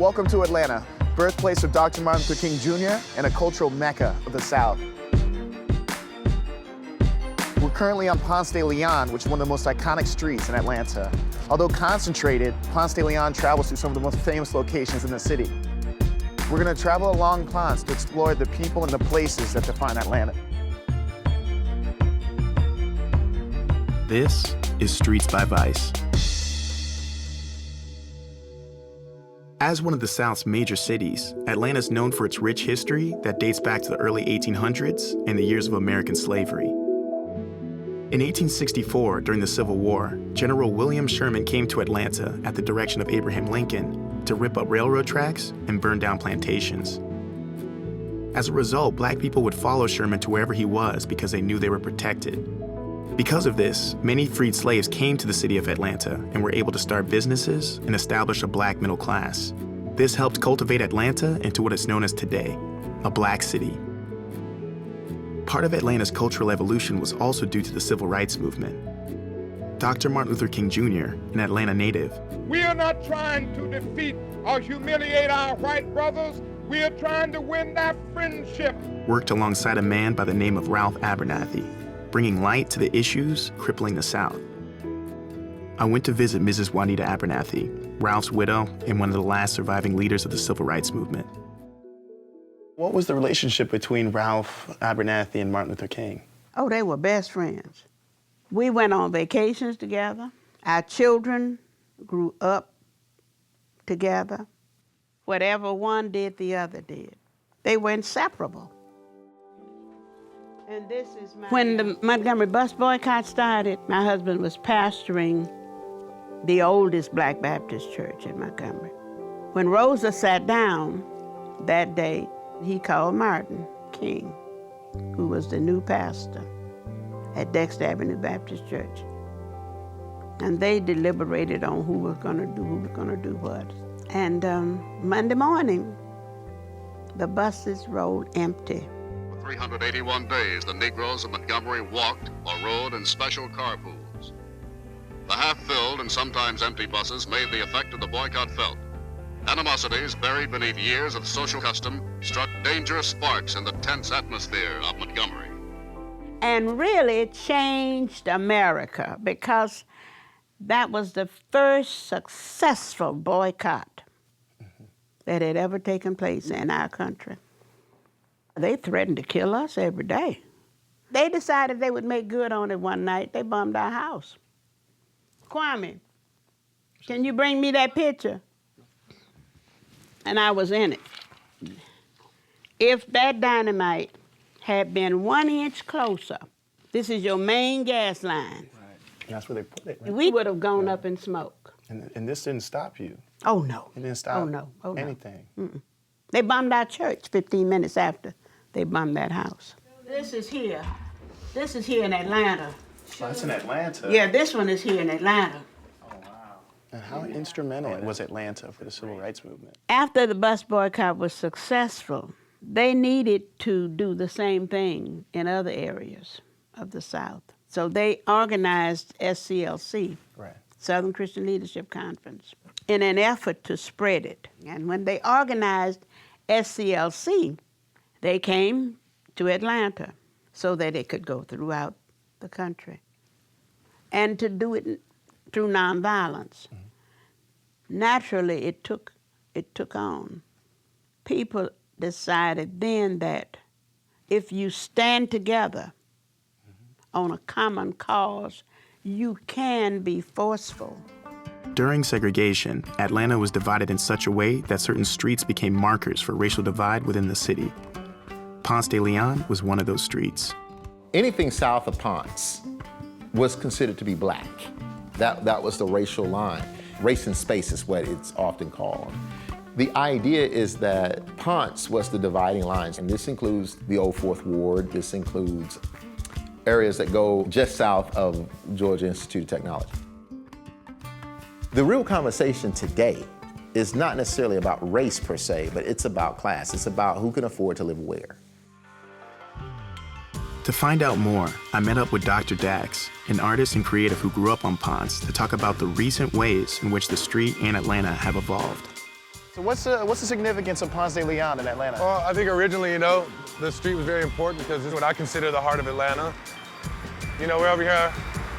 Welcome to Atlanta, birthplace of Dr. Martin Luther King Jr. and a cultural mecca of the South. We're currently on Ponce de Leon, which is one of the most iconic streets in Atlanta. Although concentrated, Ponce de Leon travels through some of the most famous locations in the city. We're gonna travel along Ponce to explore the people and the places that define Atlanta. This is Streets by Vice. As one of the South's major cities, Atlanta is known for its rich history that dates back to the early 1800s and the years of American slavery. In 1864, during the Civil War, General William Sherman came to Atlanta at the direction of Abraham Lincoln to rip up railroad tracks and burn down plantations. As a result, black people would follow Sherman to wherever he was because they knew they were protected. Because of this, many freed slaves came to the city of Atlanta and were able to start businesses and establish a black middle class. This helped cultivate Atlanta into what is known as today, a black city. Part of Atlanta's cultural evolution was also due to the civil rights movement. Dr. Martin Luther King Jr., an Atlanta native, "We are not trying to defeat or humiliate our white brothers. We are trying to win their friendship," worked alongside a man by the name of Ralph Abernathy, bringing light to the issues crippling the South. I went to visit Mrs. Juanita Abernathy, Ralph's widow and one of the last surviving leaders of the civil rights movement. What was the relationship between Ralph Abernathy and Martin Luther King? Oh, they were best friends. We went on vacations together. Our children grew up together. Whatever one did, the other did. They were inseparable. And this is when the Montgomery bus boycott started, my husband was pastoring the oldest Black Baptist church in Montgomery. When Rosa sat down that day, he called Martin King, who was the new pastor at Dexter Avenue Baptist Church. And they deliberated on who was gonna do what. And Monday morning, the buses rolled empty. 381 days, the Negroes of Montgomery walked or rode in special carpools. The half-filled and sometimes empty buses made the effect of the boycott felt. Animosities buried beneath years of social custom struck dangerous sparks in the tense atmosphere of Montgomery. And really changed America because that was the first successful boycott that had ever taken place in our country. They threatened to kill us every day. They decided they would make good on it one night. They bombed our house. Kwame, can you bring me that picture? And I was in it. If that dynamite had been 1 inch closer, this is your main gas line. Right. That's where they put it. Right? We would have gone up in smoke. And this didn't stop you. Oh, no. It didn't stop anything. Mm-mm. They bombed our church 15 minutes after they bombed that house. This is here. This is here in Atlanta. Oh, that's in Atlanta? Yeah, this one is here in Atlanta. Oh, wow. And how instrumental was Atlanta for the civil rights movement? After the bus boycott was successful, they needed to do the same thing in other areas of the South. So they organized SCLC, right. Southern Christian Leadership Conference, in an effort to spread it. And when they organized SCLC, they came to Atlanta so that it could go throughout the country. And to do it through nonviolence. Mm-hmm. Naturally, it took on. People decided then that if you stand together on a common cause, you can be forceful. During segregation, Atlanta was divided in such a way that certain streets became markers for racial divide within the city. Ponce de Leon was one of those streets. Anything south of Ponce was considered to be black. That was the racial line. Race in space is what it's often called. The idea is that Ponce was the dividing lines, and this includes the Old Fourth Ward. This includes areas that go just south of Georgia Institute of Technology. The real conversation today is not necessarily about race per se, but it's about class. It's about who can afford to live where. To find out more, I met up with Dr. Dax, an artist and creative who grew up on Ponce, to talk about the recent ways in which the street and Atlanta have evolved. So what's the significance of Ponce de Leon in Atlanta? Well, I think originally, the street was very important because this is what I consider the heart of Atlanta. We're over here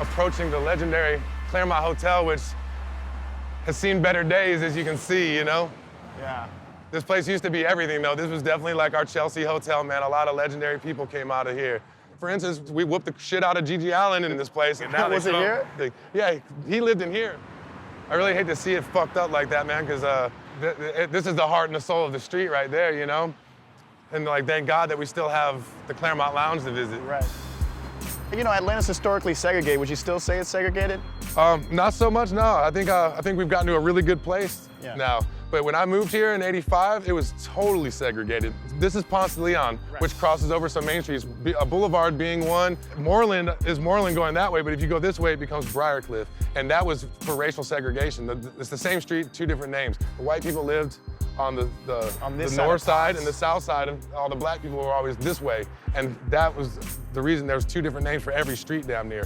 approaching the legendary Claremont Hotel, which has seen better days, as you can see, Yeah. This place used to be everything, though. This was definitely like our Chelsea hotel, man. A lot of legendary people came out of here. For instance, we whooped the shit out of Gigi Allen in this place. And now Was it here? Yeah, he lived in here. I really hate to see it fucked up like that, man, because this is the heart and the soul of the street right there, And thank God that we still have the Claremont Lounge to visit. Right. Atlanta's historically segregated. Would you still say it's segregated? Not so much, no. I think we've gotten to a really good place now. But when I moved here in '85, it was totally segregated. This is Ponce de Leon, which crosses over some main streets. A boulevard being one. Moreland is Moreland going that way, but if you go this way, it becomes Briarcliff. And that was for racial segregation. It's the same street, two different names. The white people lived on the north side and the south side, and all the black people were always this way. And that was the reason there was two different names for every street down near.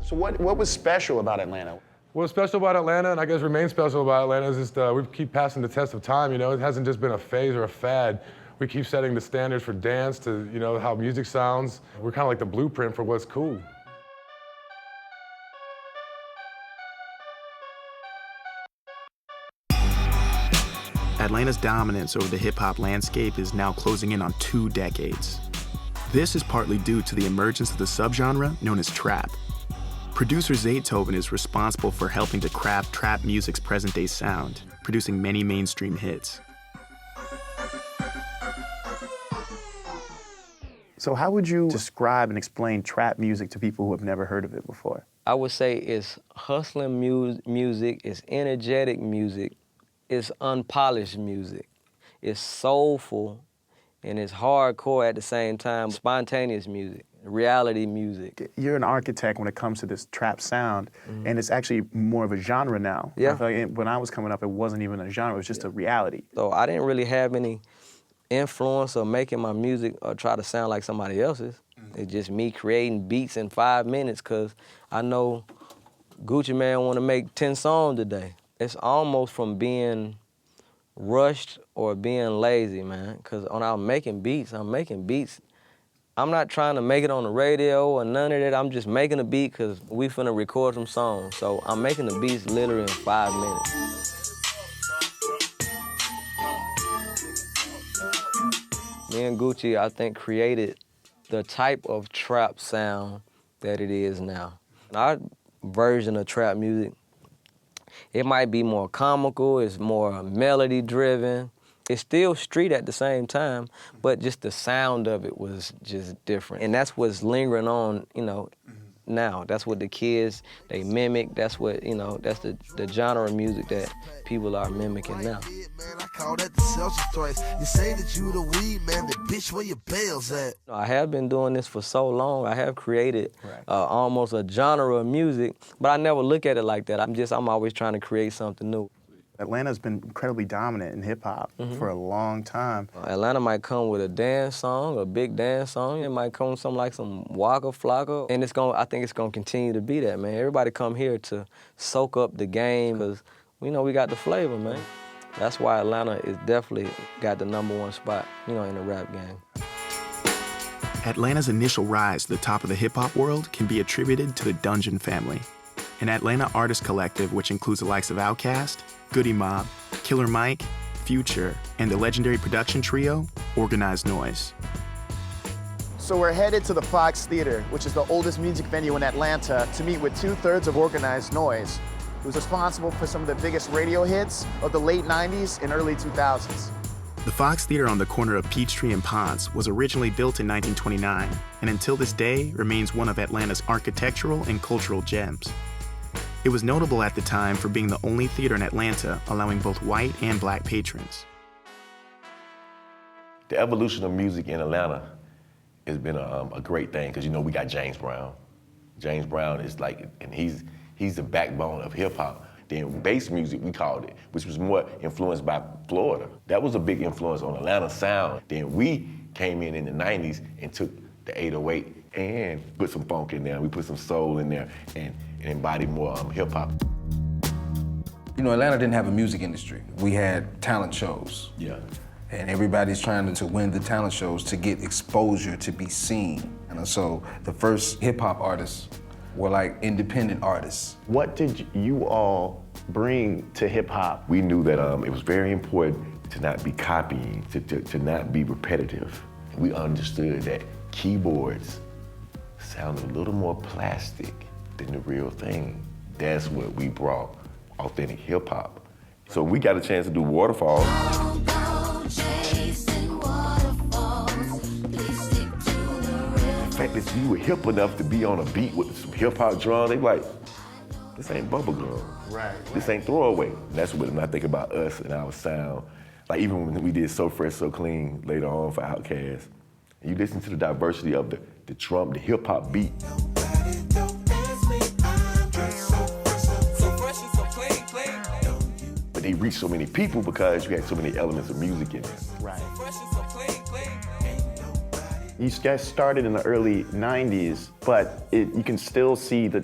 So what was special about Atlanta? What's special about Atlanta, and I guess remains special about Atlanta, is just we keep passing the test of time, It hasn't just been a phase or a fad. We keep setting the standards for dance to, how music sounds. We're kind of like the blueprint for what's cool. Atlanta's dominance over the hip-hop landscape is now closing in on 2 decades. This is partly due to the emergence of the subgenre known as trap. Producer Zaytoven is responsible for helping to craft trap music's present-day sound, producing many mainstream hits. So how would you describe and explain trap music to people who have never heard of it before? I would say it's hustling music, it's energetic music, it's unpolished music, it's soulful, and it's hardcore at the same time, spontaneous music. Reality music. You're an architect when it comes to this trap sound, and it's actually more of a genre now. Yeah. I feel like when I was coming up, it wasn't even a genre, it was just a reality. So I didn't really have any influence of making my music or try to sound like somebody else's. It's just me creating beats in 5 minutes, because I know Gucci Man want to make 10 songs today. It's almost from being rushed or being lazy, man, because when I'm making beats, I'm not trying to make it on the radio or none of that. I'm just making a beat because we finna record some songs. So I'm making the beats literally in 5 minutes. Me and Gucci, I think, created the type of trap sound that it is now. Our version of trap music, it might be more comical, it's more melody-driven. It's still street at the same time, but just the sound of it was just different. And that's what's lingering on, now. That's what the kids, they mimic. That's what, that's the genre of music that people are mimicking now. I call that the Celsius choice. You say that you the weed man, but bitch, where your bells at? I have been doing this for so long. I have created almost a genre of music, but I never look at it like that. I'm always trying to create something new. Atlanta's been incredibly dominant in hip-hop for a long time. Atlanta might come with a dance song, a big dance song. It might come with something like some Waka Flocka. And I think it's gonna continue to be that, man. Everybody come here to soak up the game, because we got the flavor, man. That's why Atlanta is definitely got the #1 spot, in the rap game. Atlanta's initial rise to the top of the hip-hop world can be attributed to the Dungeon family, an Atlanta artist collective which includes the likes of Outkast, Goody Mob, Killer Mike, Future, and the legendary production trio, Organized Noize. So we're headed to the Fox Theater, which is the oldest music venue in Atlanta, to meet with 2/3 of Organized Noize, who's responsible for some of the biggest radio hits of the late 90s and early 2000s. The Fox Theater on the corner of Peachtree and Ponce was originally built in 1929, and until this day remains one of Atlanta's architectural and cultural gems. It was notable at the time for being the only theater in Atlanta allowing both white and black patrons. The evolution of music in Atlanta has been a great thing, because we got James Brown. James Brown is and he's the backbone of hip hop. Then bass music, we called it, which was more influenced by Florida. That was a big influence on Atlanta sound. Then we came in the 90s and took the 808 and put some funk in there. We put some soul in there and embodied more hip hop. You know, Atlanta didn't have a music industry. We had talent shows. Yeah. And everybody's trying to win the talent shows to get exposure, to be seen. And so the first hip hop artists were like independent artists. What did you all bring to hip hop? We knew that it was very important to not be copying, to not be repetitive. We understood that keyboards sounded a little more plastic than the real thing. That's what we brought, authentic hip hop. So we got a chance to do Waterfall. The fact that you were hip enough to be on a beat with some hip hop drum, they like, this ain't bubblegum. Right. This ain't throwaway. And that's what, when I think about us and our sound, like even when we did So Fresh, So Clean later on for Outkast, and you listen to the diversity of the drum, the hip hop beat. But they reached so many people because you had so many elements of music in there. Right. You guys started in the early 90s, but you can still see the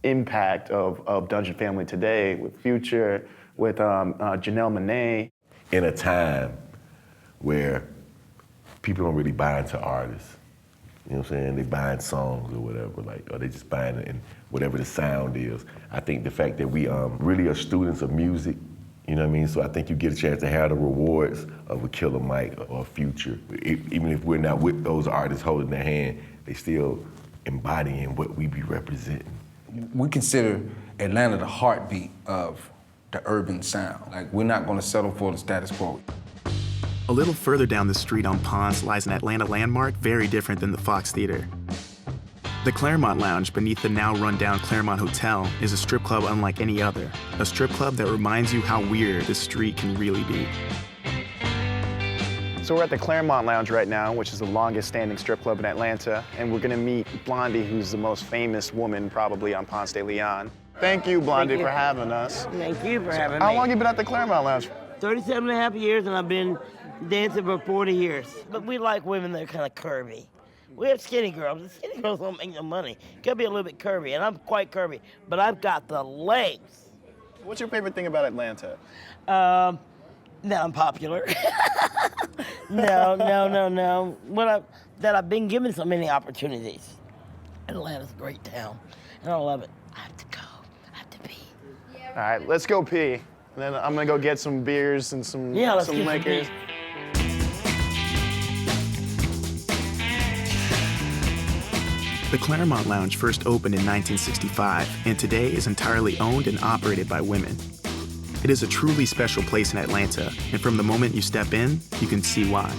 impact of Dungeon Family today with Future, with Janelle Monáe. In a time where people don't really buy into artists, you know what I'm saying? They buying songs or whatever, like, or they just buying it in whatever the sound is. I think the fact that we really are students of music, you know what I mean? So I think you get a chance to have the rewards of a Killer Mike or a Future. Even if we're not with those artists holding their hand, they still embodying what we be representing. We consider Atlanta the heartbeat of the urban sound. Like, we're not gonna settle for the status quo. A little further down the street on Ponce lies an Atlanta landmark very different than the Fox Theater. The Claremont Lounge beneath the now run-down Claremont Hotel is a strip club unlike any other, a strip club that reminds you how weird this street can really be. So we're at the Claremont Lounge right now, which is the longest standing strip club in Atlanta, and we're gonna meet Blondie, who's the most famous woman probably on Ponce de Leon. Thank you, Blondie, for having us. Thank you for having me. How long have you been at the Claremont Lounge? 37 and a half years, and I've been dancing for 40 years. But we like women that are kind of curvy. We have skinny girls. The skinny girls don't make no money. Gotta be a little bit curvy, and I'm quite curvy, but I've got the legs. What's your favorite thing about Atlanta? That I'm popular. No. That I've been given so many opportunities. Atlanta's a great town, and I love it. I have to go. I have to pee. All right, let's go pee. And then I'm gonna go get some beers and some liquors. The Claremont Lounge first opened in 1965 and today is entirely owned and operated by women. It is a truly special place in Atlanta, and from the moment you step in, you can see why.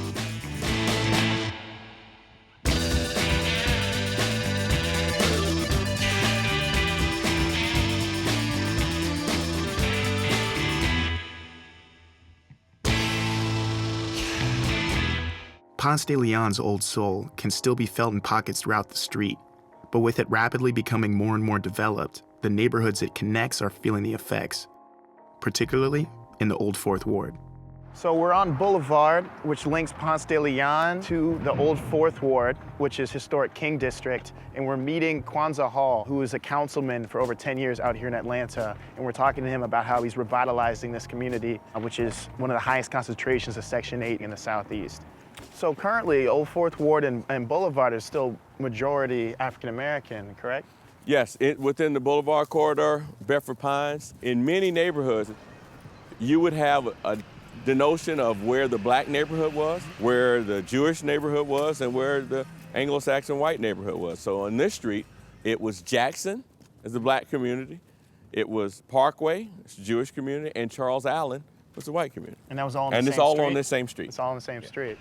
Ponce de Leon's old soul can still be felt in pockets throughout the street, but with it rapidly becoming more and more developed, the neighborhoods it connects are feeling the effects, particularly in the Old Fourth Ward. So we're on Boulevard, which links Ponce de Leon to the Old Fourth Ward, which is historic King District, and we're meeting Kwanza Hall, who is a councilman for over 10 years out here in Atlanta, and we're talking to him about how he's revitalizing this community, which is one of the highest concentrations of Section 8 in the Southeast. So currently, Old Fourth Ward and Boulevard is still majority African-American, correct? Yes, within the Boulevard corridor, Bedford Pines, in many neighborhoods, you would have the notion of where the black neighborhood was, where the Jewish neighborhood was, and where the Anglo-Saxon white neighborhood was. So on this street, it was Jackson as the black community, it was Parkway, it's the Jewish community, and Charles Allen was the white community. And that was all on the same street? And it's all on the same street. It's all on the same street.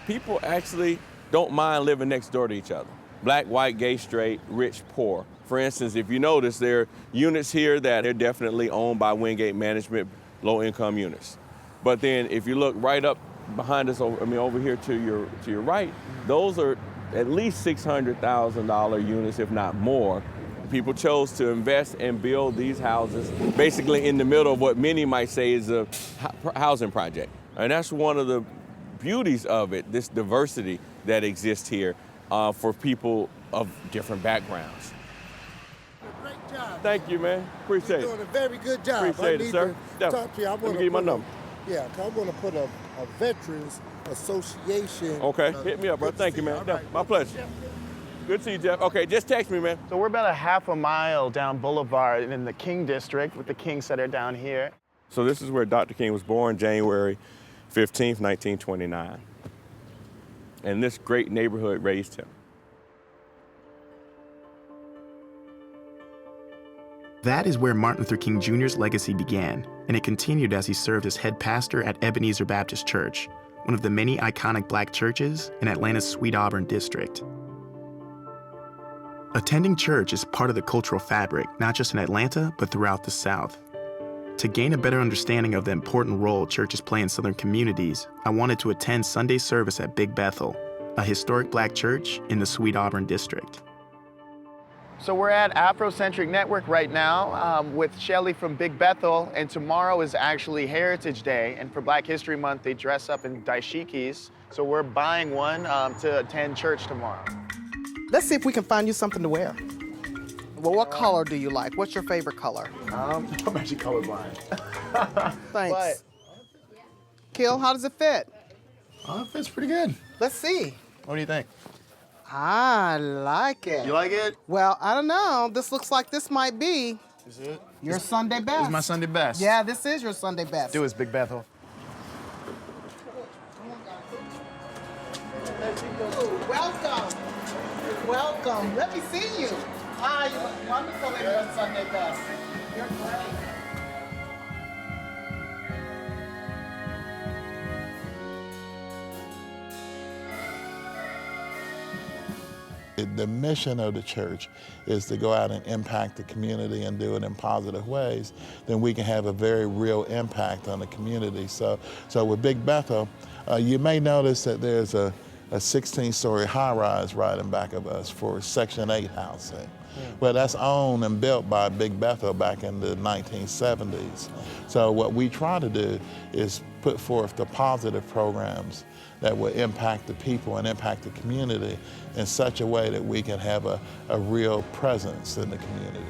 People actually don't mind living next door to each other. Black, white, gay, straight, rich, poor. For instance, if you notice, there are units here that are definitely owned by Wingate Management, low-income units. But then if you look right up behind us, over here to your right, those are at least $600,000 units, if not more. People chose to invest and build these houses basically in the middle of what many might say is a housing project. And that's one of the beauties of it, this diversity that exists here for people of different backgrounds. Great job. Thank you, man. Appreciate You're it. doing a very good job. Appreciate it, sir. Talk to you. Let me give you my number. Yeah, I want to put a Veterans Association. Okay, hit me up, bro. Thank you, man. Yeah, my pleasure. Good to see you, Jeff. Okay, just text me, man. So we're about a half a mile down Boulevard in the King District with the King Center down here. So this is where Dr. King was born, January 15th, 1929. And this great neighborhood raised him. That is where Martin Luther King Jr.'s legacy began, and it continued as he served as head pastor at Ebenezer Baptist Church, one of the many iconic black churches in Atlanta's Sweet Auburn district. Attending church is part of the cultural fabric, not just in Atlanta, but throughout the South. To gain a better understanding of the important role churches play in Southern communities, I wanted to attend Sunday service at Big Bethel, a historic black church in the Sweet Auburn district. So we're at Afrocentric Network right now with SHELLEY from Big Bethel, and tomorrow is actually Heritage Day, and for Black History Month, they dress up in dashikis, so we're buying one to attend church tomorrow. Let's see if we can find you something to wear. Well, what color do you like? What's your favorite color? I'm actually colorblind. Thanks. But Kill, how does it fit? it fits pretty good. Let's see. What do you think? I like it. You like it? Well, I don't know. This looks like this might be Is it? your Sunday best. This is my Sunday best. Yeah, this is your Sunday best. Do it, Big Bethel. Welcome. Welcome. Let me see you. Ah, you look wonderful in your Sunday best. You're great. The mission of the church is to go out and impact the community and do it in positive ways. Then we can have a very real impact on the community. So with Big Bethel, you may notice that there's a 16-story high-rise right in back of us for Section 8 housing. Well, that's owned and built by Big Bethel back in the 1970s. So what we try to do is put forth the positive programs that will impact the people and impact the community in such a way that we can have a real presence in the community.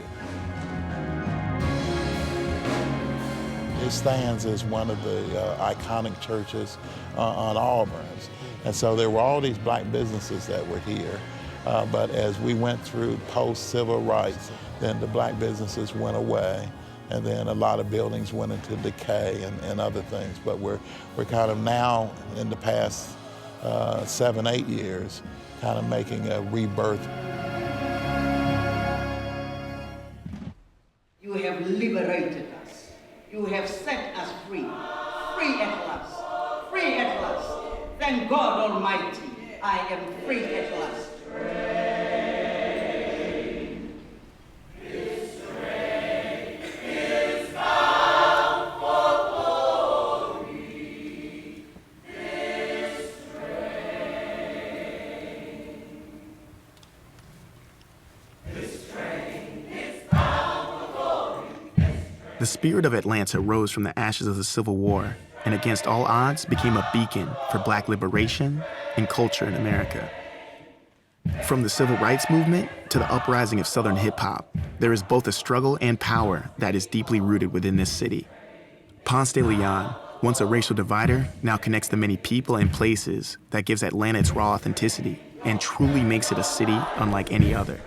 It stands as one of the iconic churches on Auburn's. And so there were all these black businesses that were here. But as we went through post-civil rights, then the black businesses went away. And then a lot of buildings went into decay and other things. But we're kind of now, in the past 7, 8 years, kind of making a rebirth. You have liberated us. You have set us free. Free at last. Free at last. Thank God Almighty, I am free at last. The spirit of Atlanta rose from the ashes of the Civil War and against all odds became a beacon for black liberation and culture in America. From the civil rights movement to the uprising of Southern hip-hop, there is both a struggle and power that is deeply rooted within this city. Ponce de Leon, once a racial divider, now connects the many people and places that gives Atlanta its raw authenticity and truly makes it a city unlike any other.